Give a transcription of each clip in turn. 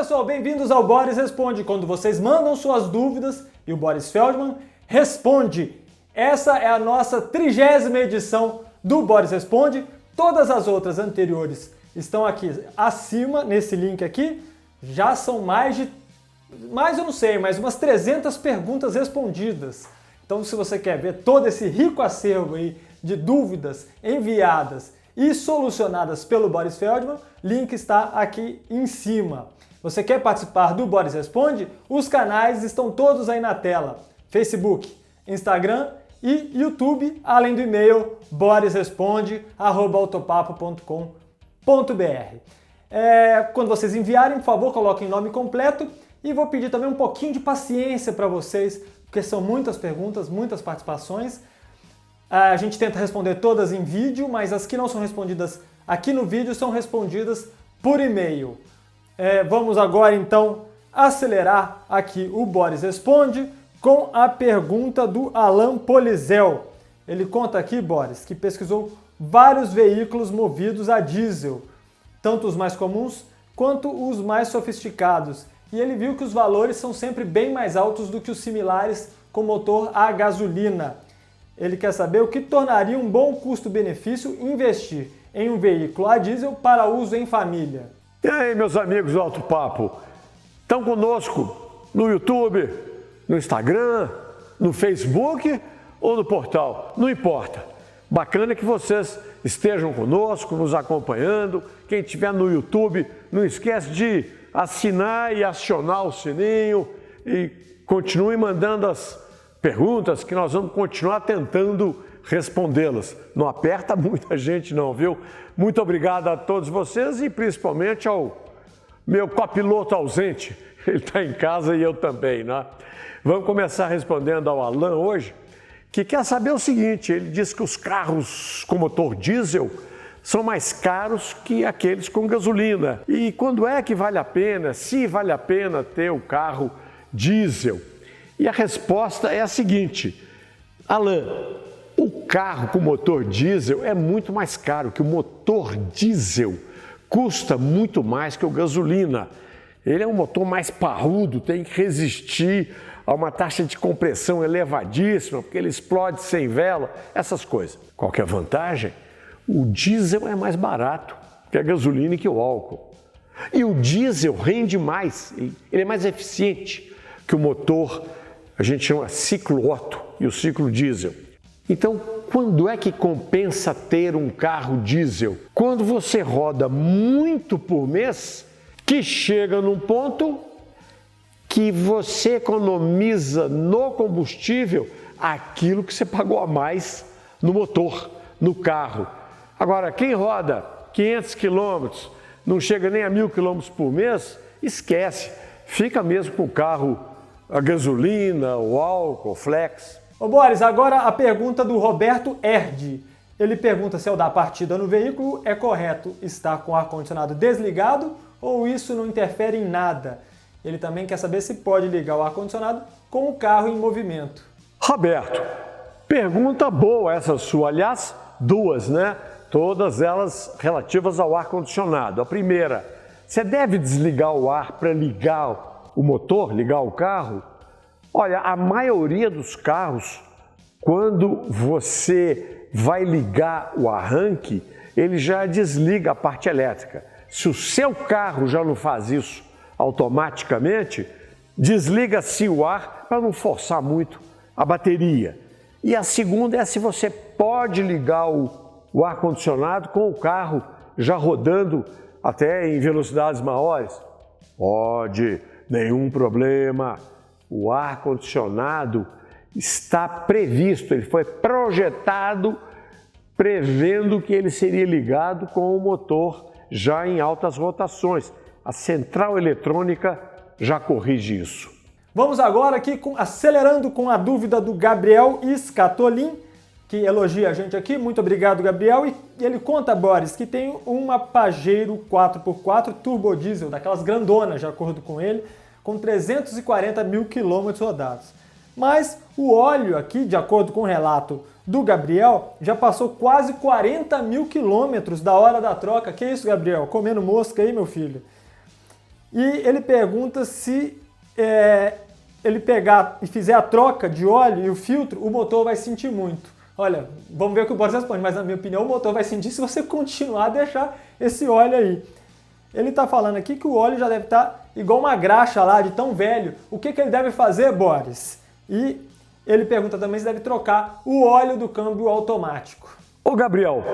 pessoal, bem-vindos ao Boris Responde, quando vocês mandam suas dúvidas e o Boris Feldman responde. Essa é a nossa 30ª edição do Boris Responde. Todas as outras anteriores estão aqui acima, nesse link aqui. Já são mais eu não sei, mas umas 300 perguntas respondidas. Então, se você quer ver todo esse rico acervo aí de dúvidas enviadas e solucionadas pelo Boris Feldman, link está aqui em cima. Você quer participar do Boris Responde? Os canais estão todos aí na tela. Facebook, Instagram e YouTube, além do e-mail borisresponde@autopapo.com.br. Quando vocês enviarem, por favor, coloquem o nome completo e vou pedir também um pouquinho de paciência para vocês, porque são muitas perguntas, muitas participações. A gente tenta responder todas em vídeo, mas as que não são respondidas aqui no vídeo são respondidas por e-mail. Vamos agora então acelerar aqui o Boris Responde com a pergunta do Alan Polizel. Ele conta aqui, Boris, que pesquisou vários veículos movidos a diesel, tanto os mais comuns quanto os mais sofisticados, e ele viu que os valores são sempre bem mais altos do que os similares com motor a gasolina. Ele quer saber o que tornaria um bom custo-benefício investir em um veículo a diesel para uso em família. E aí, meus amigos do Alto Papo? Estão conosco no YouTube, no Instagram, no Facebook ou no portal? Não importa. Bacana que vocês estejam conosco, nos acompanhando. Quem estiver no YouTube, não esquece de assinar e acionar o sininho e continue mandando as perguntas que nós vamos continuar tentando respondê-las. Não aperta muita gente não, viu? Muito obrigado a todos vocês e principalmente ao meu copiloto ausente. Ele está em casa e eu também, né? Vamos começar respondendo ao Alan hoje, que quer saber o seguinte: ele diz que os carros com motor diesel são mais caros que aqueles com gasolina. E quando é que vale a pena, se vale a pena ter o carro diesel? E a resposta é a seguinte: Alan, o carro com motor diesel é muito mais caro, que o motor diesel custa muito mais que o gasolina. Ele é um motor mais parrudo, tem que resistir a uma taxa de compressão elevadíssima, porque ele explode sem vela, essas coisas. Qual que é a vantagem? O diesel é mais barato que a gasolina e que o álcool. E o diesel rende mais, ele é mais eficiente que o motor, a gente chama ciclo Otto e o ciclo diesel. Então, quando é que compensa ter um carro diesel? Quando você roda muito por mês, que chega num ponto que você economiza no combustível aquilo que você pagou a mais no motor, no carro. Agora, quem roda 500 quilômetros, não chega nem a 1.000 quilômetros por mês, esquece, fica mesmo com o carro a gasolina, o álcool, o flex. Ô Boris, agora a pergunta do Roberto Erdi. Ele pergunta se ao dar partida no veículo é correto estar com o ar-condicionado desligado ou isso não interfere em nada. Ele também quer saber se pode ligar o ar-condicionado com o carro em movimento. Roberto, pergunta boa essa sua, aliás, duas, né? Todas elas relativas ao ar-condicionado. A primeira, você deve desligar o ar para ligar o motor, ligar o carro? Olha, a maioria dos carros, quando você vai ligar o arranque, ele já desliga a parte elétrica. Se o seu carro já não faz isso automaticamente, desliga-se o ar para não forçar muito a bateria. E a segunda é se você pode ligar o ar-condicionado com o carro já rodando até em velocidades maiores. Pode, nenhum problema. O ar-condicionado está previsto, ele foi projetado prevendo que ele seria ligado com o motor já em altas rotações. A central eletrônica já corrige isso. Vamos agora aqui acelerando com a dúvida do Gabriel Scatolin, que elogia a gente aqui. Muito obrigado, Gabriel. E ele conta, Boris, que tem uma Pajero 4x4 turbo diesel, daquelas grandonas, de acordo com ele, com 340 mil quilômetros rodados. Mas o óleo aqui, de acordo com o relato do Gabriel, já passou quase 40 mil quilômetros da hora da troca. Que isso, Gabriel? Comendo mosca aí, meu filho? E ele pergunta se ele pegar e fizer a troca de óleo e o filtro, o motor vai sentir muito. Olha, vamos ver o que o Boris responde, mas na minha opinião o motor vai sentir se você continuar a deixar esse óleo aí. Ele está falando aqui que o óleo já deve estar igual uma graxa lá, de tão velho. O que ele deve fazer, Boris? E ele pergunta também se deve trocar o óleo do câmbio automático. Ô Gabriel,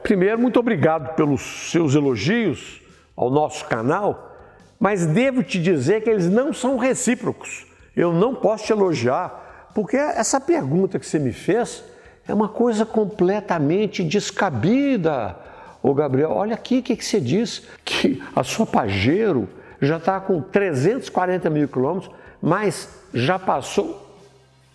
primeiro, muito obrigado pelos seus elogios ao nosso canal, mas devo te dizer que eles não são recíprocos. Eu não posso te elogiar, porque essa pergunta que você me fez é uma coisa completamente descabida. Ô Gabriel, olha aqui o que você diz, que a sua Pajero já está com 340 mil quilômetros, mas já passou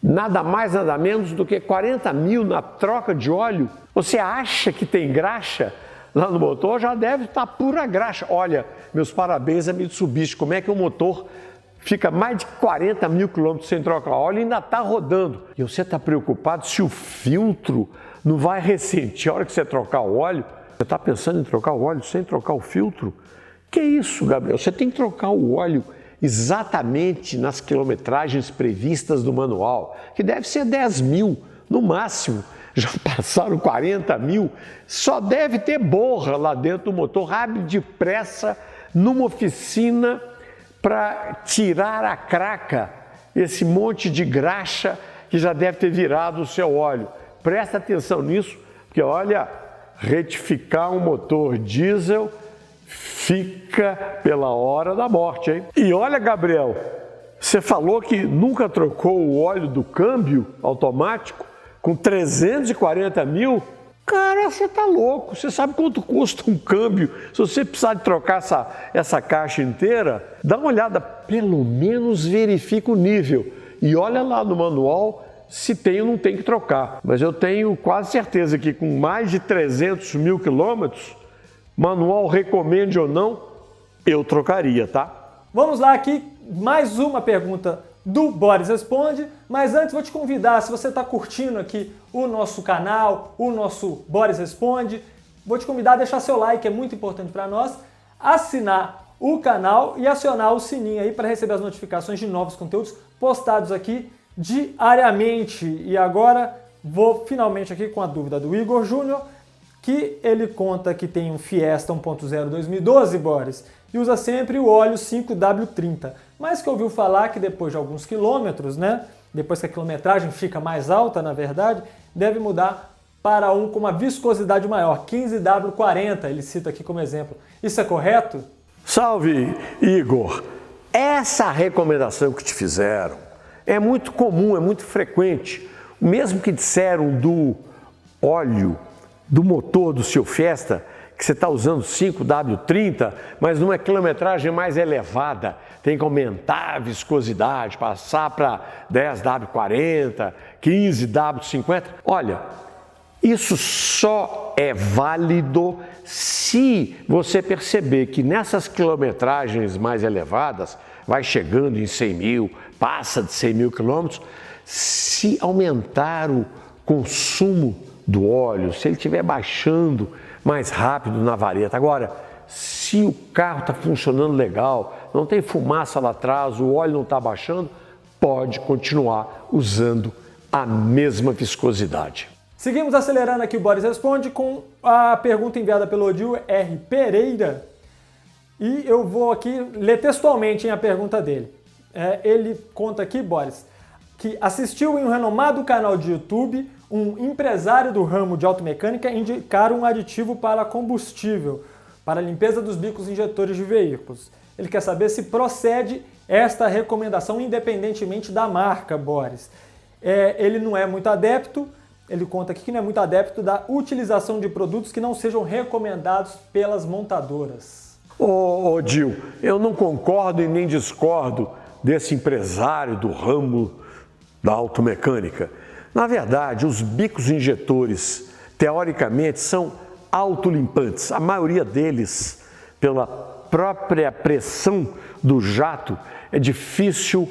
nada mais, nada menos do que 40 mil na troca de óleo. Você acha que tem graxa lá no motor? Já deve estar pura graxa. Olha, meus parabéns a Mitsubishi, como é que o motor fica mais de 40 mil quilômetros sem trocar óleo e ainda está rodando. E você está preocupado se o filtro não vai ressentir a hora que você trocar o óleo? Você está pensando em trocar o óleo sem trocar o filtro? Que isso, Gabriel? Você tem que trocar o óleo exatamente nas quilometragens previstas do manual, que deve ser 10 mil, no máximo. Já passaram 40 mil, só deve ter borra lá dentro do motor. Rabe depressa numa oficina para tirar a craca, esse monte de graxa que já deve ter virado o seu óleo. Presta atenção nisso, porque olha, retificar um motor diesel fica pela hora da morte, hein? E olha, Gabriel, você falou que nunca trocou o óleo do câmbio automático com 340 mil? Cara, você tá louco. Você sabe quanto custa um câmbio? Se você precisar de trocar essa caixa inteira, dá uma olhada, pelo menos verifica o nível. E olha lá no manual se tem ou não tem que trocar. Mas eu tenho quase certeza que com mais de 300 mil quilômetros, manual recomende ou não, eu trocaria, tá? Vamos lá aqui, mais uma pergunta do Boris Responde, mas antes vou te convidar, se você está curtindo aqui o nosso canal, o nosso Boris Responde, vou te convidar a deixar seu like, é muito importante para nós, assinar o canal e acionar o sininho aí para receber as notificações de novos conteúdos postados aqui diariamente. E agora vou finalmente aqui com a dúvida do Igor Júnior, que ele conta que tem um Fiesta 1.0 2012, Boris, e usa sempre o óleo 5W30, mas que ouviu falar que depois de alguns quilômetros, né, depois que a quilometragem fica mais alta, na verdade, deve mudar para um com uma viscosidade maior, 15W40, ele cita aqui como exemplo. Isso é correto? Salve, Igor! Essa recomendação que te fizeram é muito comum, é muito frequente. O mesmo que disseram do óleo do motor do seu Fiesta, que você está usando 5W30, mas numa quilometragem mais elevada, tem que aumentar a viscosidade, passar para 10W40, 15W50. Olha, isso só é válido se você perceber que nessas quilometragens mais elevadas, vai chegando em 100 mil, passa de 100 mil quilômetros, se aumentar o consumo do óleo, se ele estiver baixando mais rápido na vareta. Agora, se o carro está funcionando legal, não tem fumaça lá atrás, o óleo não está baixando, pode continuar usando a mesma viscosidade. Seguimos acelerando aqui o Boris Responde com a pergunta enviada pelo Odil R. Pereira. E eu vou aqui ler textualmente a pergunta dele. Ele conta aqui, Boris, que assistiu em um renomado canal de YouTube um empresário do ramo de automecânica indicar um aditivo para combustível, para a limpeza dos bicos injetores de veículos. Ele quer saber se procede esta recomendação independentemente da marca, Boris. Ele não é muito adepto, ele conta aqui que não é muito adepto da utilização de produtos que não sejam recomendados pelas montadoras. Ô Dil, eu não concordo e nem discordo desse empresário do ramo da automecânica. Na verdade, os bicos injetores, teoricamente, são autolimpantes. A maioria deles, pela própria pressão do jato, é difícil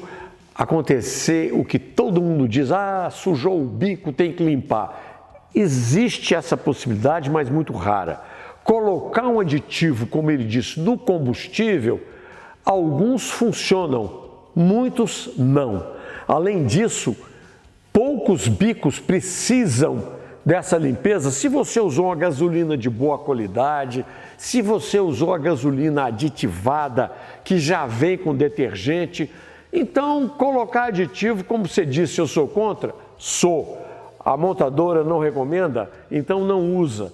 acontecer o que todo mundo diz, sujou o bico, tem que limpar. Existe essa possibilidade, mas muito rara. Colocar um aditivo, como ele disse, no combustível, Alguns funcionam, muitos não. Além disso, poucos bicos precisam dessa limpeza. Se você usou uma gasolina de boa qualidade, se você usou a gasolina aditivada, que já vem com detergente, então colocar aditivo, como você disse, eu sou contra? Sou. A montadora não recomenda? Então não usa.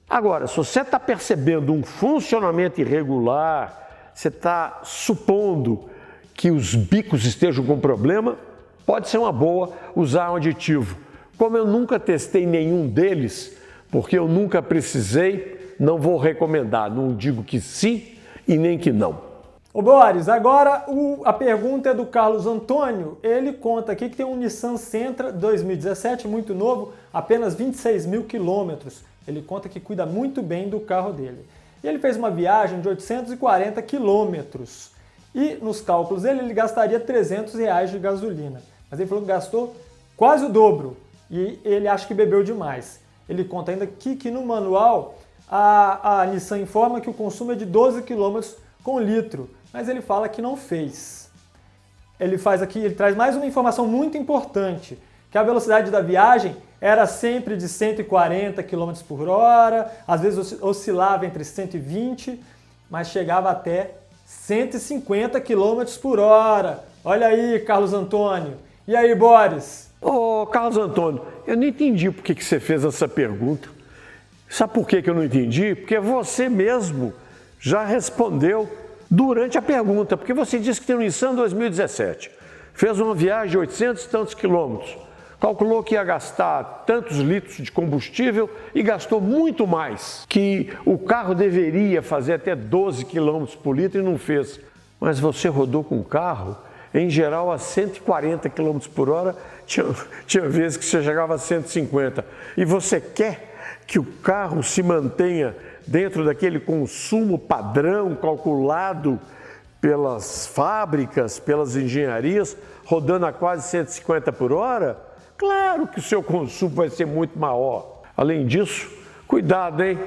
Agora, se você está percebendo um funcionamento irregular, você está supondo que os bicos estejam com problema, pode ser uma boa usar um aditivo. Como eu nunca testei nenhum deles, porque eu nunca precisei, não vou recomendar. Não digo que sim e nem que não. Ô Boris, agora a pergunta é do Carlos Antônio. Ele conta aqui que tem um Nissan Sentra 2017, muito novo, apenas 26 mil quilômetros. Ele conta que cuida muito bem do carro dele. E ele fez uma viagem de 840 quilômetros. E nos cálculos dele, ele gastaria R$300 de gasolina. Mas ele falou que gastou quase o dobro. E ele acha que bebeu demais. Ele conta ainda que no manual a Nissan informa que o consumo é de 12 km com litro. Mas ele fala que não fez. Ele traz mais uma informação muito importante, que a velocidade da viagem era sempre de 140 km por hora, às vezes oscilava entre 120, mas chegava até 150 km por hora. Olha aí, Carlos Antônio. E aí, Boris? Ô, Carlos Antônio, eu não entendi por que você fez essa pergunta. Sabe por que eu não entendi? Porque você mesmo já respondeu durante a pergunta, porque você disse que tem um Nissan 2017, fez uma viagem de 800 e tantos quilômetros, calculou que ia gastar tantos litros de combustível e gastou muito mais, que o carro deveria fazer até 12 quilômetros por litro e não fez. Mas você rodou com o carro, em geral, a 140 quilômetros por hora, tinha vezes que você chegava a 150. E você quer que o carro se mantenha dentro daquele consumo padrão calculado pelas fábricas, pelas engenharias, rodando a quase 150 por hora? Claro que o seu consumo vai ser muito maior. Além disso, cuidado, hein?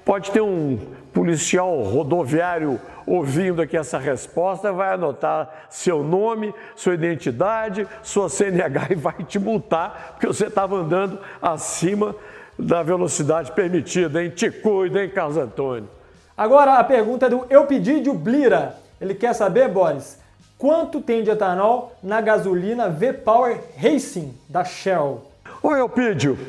Pode ter um policial rodoviário ouvindo aqui essa resposta, vai anotar seu nome, sua identidade, sua CNH e vai te multar, porque você estava andando acima da velocidade permitida, hein? Te cuida, hein, Carlos Antônio? Agora a pergunta é do Eupidídio Blira. Ele quer saber, Boris, quanto tem de etanol na gasolina V-Power Racing da Shell? Oi, Eupídio,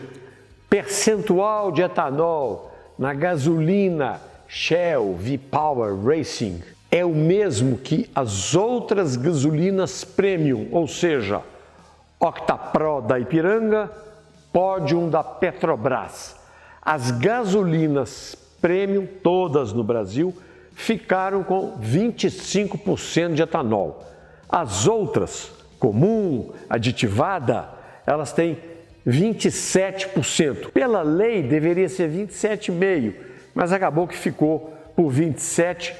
percentual de etanol na gasolina Shell V-Power Racing é o mesmo que as outras gasolinas premium, ou seja, Octapro da Ipiranga, Podium da Petrobras. As gasolinas premium, todas no Brasil, ficaram com 25% de etanol. As outras, comum, aditivada, elas têm 27%. Pela lei deveria ser 27,5%, mas acabou que ficou por 27%,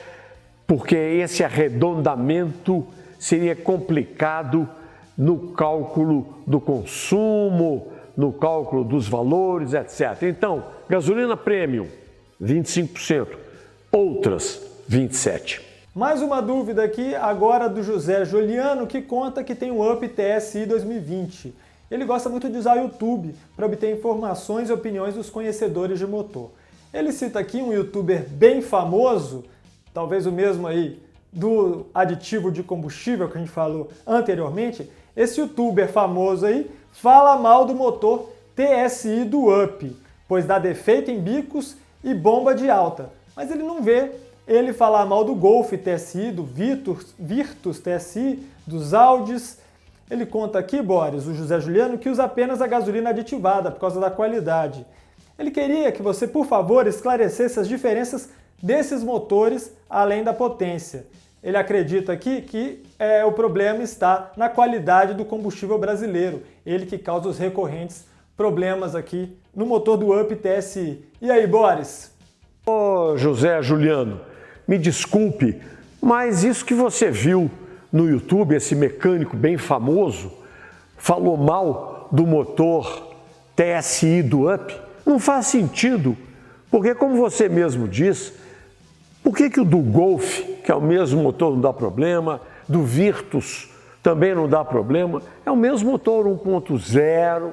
porque esse arredondamento seria complicado no cálculo do consumo, no cálculo dos valores, etc. Então, gasolina premium, 25%, outras, 27%. Mais uma dúvida aqui, agora do José Juliano, que conta que tem um Up TSI 2020. Ele gosta muito de usar o YouTube para obter informações e opiniões dos conhecedores de motor. Ele cita aqui um youtuber bem famoso, talvez o mesmo aí do aditivo de combustível que a gente falou anteriormente. Esse youtuber famoso aí fala mal do motor TSI do Up, pois dá defeito em bicos e bomba de alta. Mas ele não vê ele falar mal do Golf TSI, do Virtus TSI, dos Audis. Ele conta aqui, Boris, o José Juliano, que usa apenas a gasolina aditivada por causa da qualidade. Ele queria que você, por favor, esclarecesse as diferenças desses motores além da potência. Ele acredita aqui que o problema está na qualidade do combustível brasileiro, ele que causa os recorrentes problemas aqui no motor do Up TSI. E aí, Boris? Ô, José Juliano, me desculpe, mas isso que você viu no YouTube, esse mecânico bem famoso, falou mal do motor TSI do Up, não faz sentido, porque como você mesmo diz, Por que o do Golf, que é o mesmo motor, não dá problema, do Virtus também não dá problema? É o mesmo motor 1.0,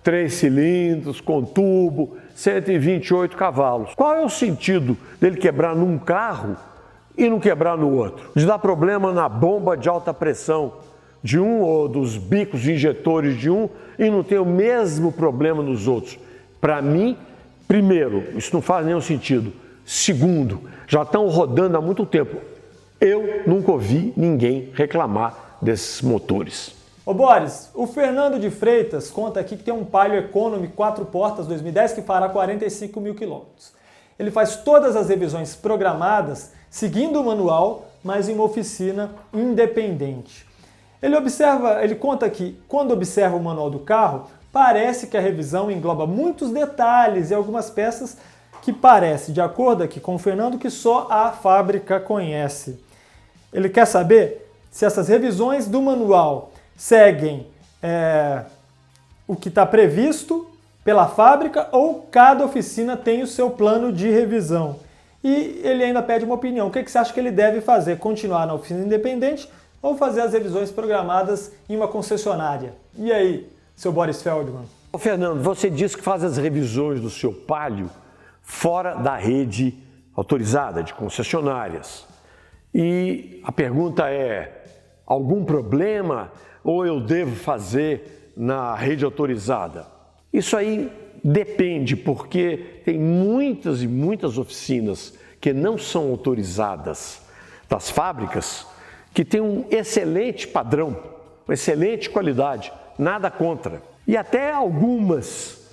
3 cilindros, com turbo, 128 cavalos. Qual é o sentido dele quebrar num carro e não quebrar no outro? De dar problema na bomba de alta pressão de um ou dos bicos injetores de um e não ter o mesmo problema nos outros? Para mim, primeiro, isso não faz nenhum sentido. Segundo, já estão rodando há muito tempo. Eu nunca ouvi ninguém reclamar desses motores. Ô Boris, o Fernando de Freitas conta aqui que tem um Palio Economy 4 portas 2010 que fará 45 mil quilômetros. Ele faz todas as revisões programadas seguindo o manual, mas em uma oficina independente. Ele conta que quando observa o manual do carro, parece que a revisão engloba muitos detalhes e algumas peças que parece, de acordo aqui com o Fernando, que só a fábrica conhece. Ele quer saber se essas revisões do manual seguem o que está previsto pela fábrica ou cada oficina tem o seu plano de revisão. E ele ainda pede uma opinião. O que você acha que ele deve fazer? Continuar na oficina independente ou fazer as revisões programadas em uma concessionária? E aí, seu Boris Feldman? Ô Fernando, você disse que faz as revisões do seu Palio fora da rede autorizada de concessionárias. E a pergunta é, algum problema ou eu devo fazer na rede autorizada? Isso aí depende, porque tem muitas e muitas oficinas que não são autorizadas das fábricas, que têm um excelente padrão, uma excelente qualidade, nada contra. E até algumas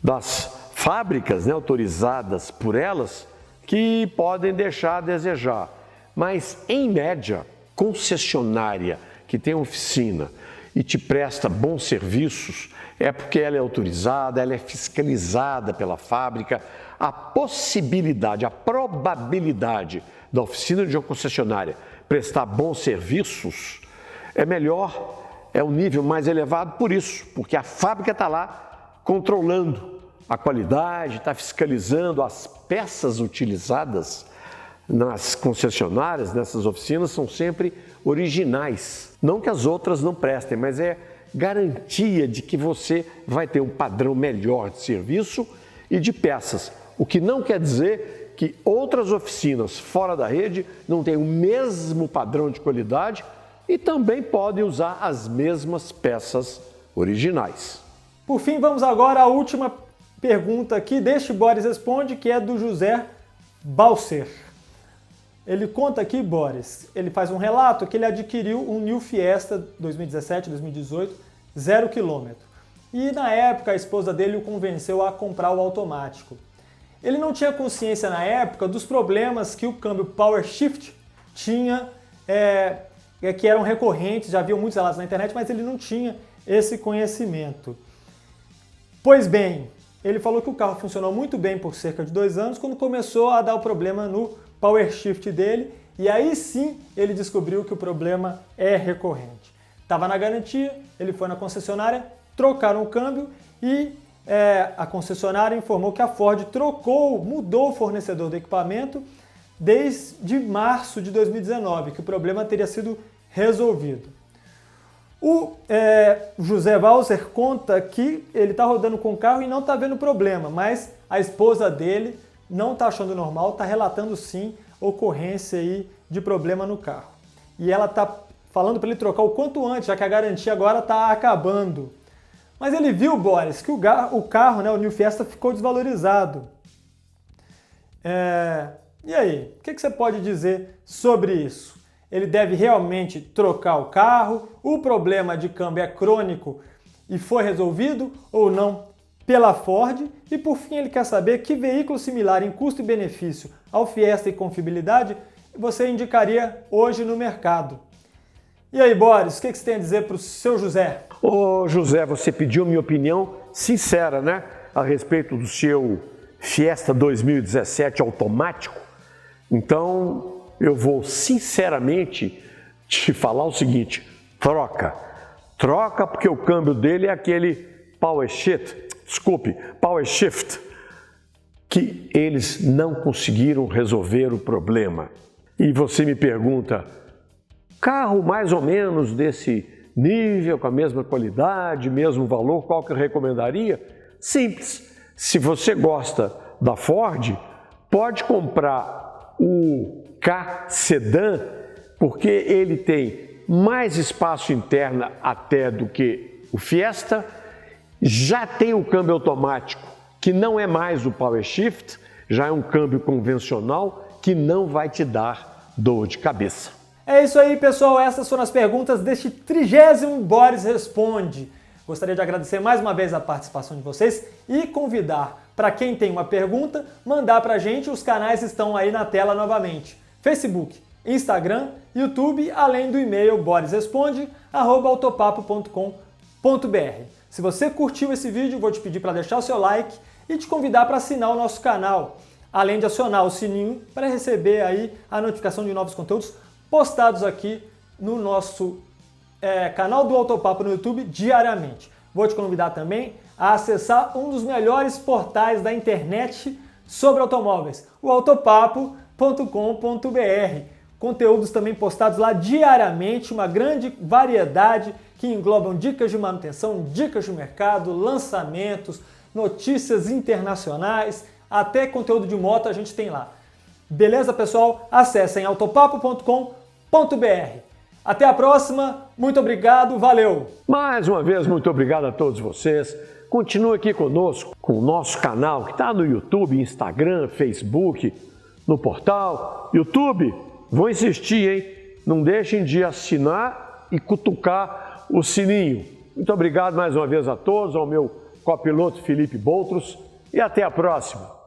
das fábricas, né, autorizadas por elas, que podem deixar a desejar. Mas, em média, concessionária que tem oficina e te presta bons serviços, é porque ela é autorizada, ela é fiscalizada pela fábrica. A possibilidade, a probabilidade da oficina de uma concessionária prestar bons serviços é melhor, é um nível mais elevado por isso, porque a fábrica está lá controlando a qualidade, está fiscalizando as peças utilizadas nas concessionárias, nessas oficinas, são sempre originais. Não que as outras não prestem, mas é garantia de que você vai ter um padrão melhor de serviço e de peças. O que não quer dizer que outras oficinas fora da rede não têm o mesmo padrão de qualidade e também podem usar as mesmas peças originais. Por fim, vamos agora à última pergunta aqui deste Boris Responde, que é do José Balser. Ele conta aqui, Boris, ele faz um relato que ele adquiriu um New Fiesta 2017-2018, 0 km. E na época a esposa dele o convenceu a comprar o automático. Ele não tinha consciência na época dos problemas que o câmbio Power Shift tinha, que eram recorrentes, já haviam muitos relatos na internet, mas ele não tinha esse conhecimento. Pois bem, ele falou que o carro funcionou muito bem por cerca de 2 anos, quando começou a dar o problema no Power Shift dele, e aí sim ele descobriu que o problema é recorrente. Estava na garantia, ele foi na concessionária, trocaram o câmbio e a concessionária informou que a Ford mudou o fornecedor do equipamento desde março de 2019, que o problema teria sido resolvido. O José Walser conta que ele está rodando com o carro e não está vendo problema, mas a esposa dele não está achando normal, está relatando sim ocorrência aí de problema no carro. E ela está falando para ele trocar o quanto antes, já que a garantia agora está acabando. Mas ele viu, Boris, que o carro, né, o New Fiesta, ficou desvalorizado. E aí, o que você pode dizer sobre isso? Ele deve realmente trocar o carro? O problema de câmbio é crônico e foi resolvido ou não pela Ford? E por fim ele quer saber que veículo similar em custo e benefício ao Fiesta e confiabilidade você indicaria hoje no mercado. E aí, Boris, o que você tem a dizer para o seu José? Ô José, você pediu minha opinião sincera, né, a respeito do seu Fiesta 2017 automático. Então, eu vou sinceramente te falar o seguinte: troca porque o câmbio dele é aquele Power Shift. que eles não conseguiram resolver o problema. E você me pergunta, carro mais ou menos desse nível, com a mesma qualidade, mesmo valor, qual que eu recomendaria? Simples. Se você gosta da Ford, pode comprar o Ka Sedan, porque ele tem mais espaço interno até do que o Fiesta, já tem o câmbio automático, que não é mais o Power Shift, já é um câmbio convencional que não vai te dar dor de cabeça. É isso aí, pessoal. Essas foram as perguntas deste 30º Boris Responde. Gostaria de agradecer mais uma vez a participação de vocês e convidar para quem tem uma pergunta, mandar para a gente. Os canais estão aí na tela novamente. Facebook, Instagram, YouTube, além do e-mail borisresponde@autopapo.com.br. Se você curtiu esse vídeo, vou te pedir para deixar o seu like e te convidar para assinar o nosso canal, além de acionar o sininho para receber aí a notificação de novos conteúdos postados aqui no nosso canal do Autopapo no YouTube diariamente. Vou te convidar também a acessar um dos melhores portais da internet sobre automóveis, o autopapo.com.br. Conteúdos também postados lá diariamente, uma grande variedade que englobam dicas de manutenção, dicas de mercado, lançamentos, notícias internacionais, até conteúdo de moto a gente tem lá. Beleza, pessoal? Acessem autopapo.com.br. Até a próxima, muito obrigado, valeu! Mais uma vez, muito obrigado a todos vocês. Continue aqui conosco, com o nosso canal, que está no YouTube, Instagram, Facebook, no portal. YouTube, vou insistir, hein? Não deixem de assinar e cutucar o sininho. Muito obrigado mais uma vez a todos, ao meu copiloto Felipe Boutros, e até a próxima!